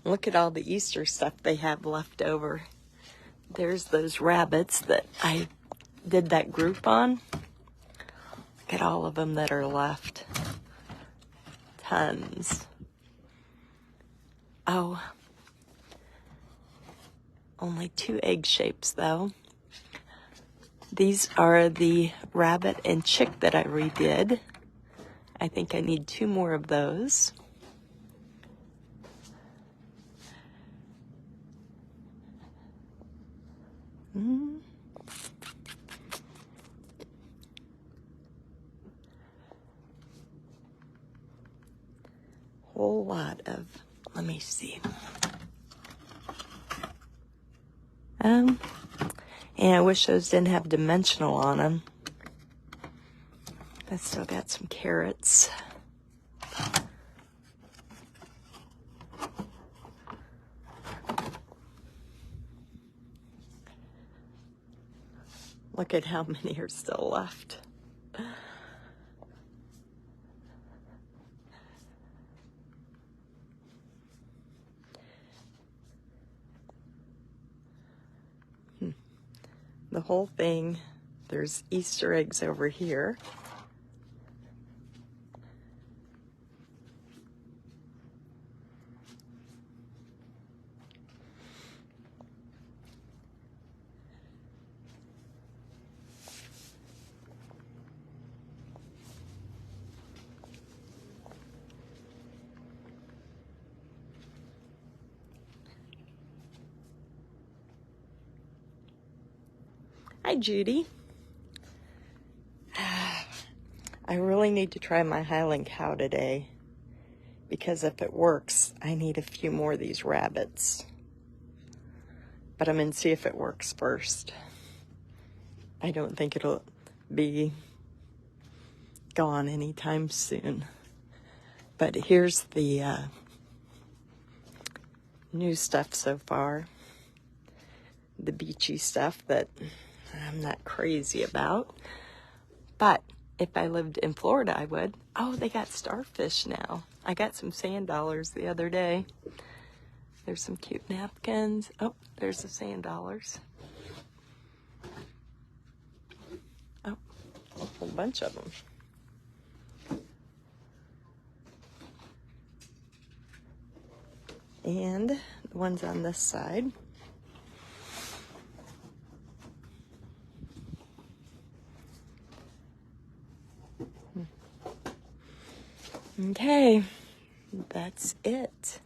Look at all the Easter stuff they have left over. There's those rabbits that I did that group on. Look at all of them that are left. Tons. Oh, only 2 egg shapes though. These are the rabbit and chick that I redid. I think I need 2 more of those. Whole lot of, let me see. And I wish those didn't have dimensional on them. I still got some carrots. Look at how many are still left. The whole thing, there's Easter eggs over here. Hi, Judy. I really need to try my Highland cow today, because if it works, I need a few more of these rabbits. But I'm going to see if it works first. I don't think it'll be gone anytime soon. But here's the new stuff so far. The beachy stuff that I'm not crazy about. But if I lived in Florida, I would. Oh, they got starfish now. I got some sand dollars the other day. There's some cute napkins. Oh, there's the sand dollars. Oh, a whole bunch of them. And the ones on this side. Okay, that's it.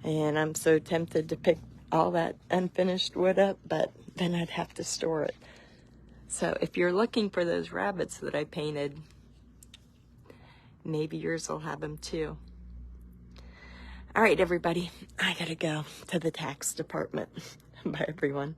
And I'm so tempted to pick all that unfinished wood up, but then I'd have to store it. So if you're looking for those rabbits that I painted, maybe yours will have them too. All right, everybody, I gotta go to the tax department. Bye, everyone.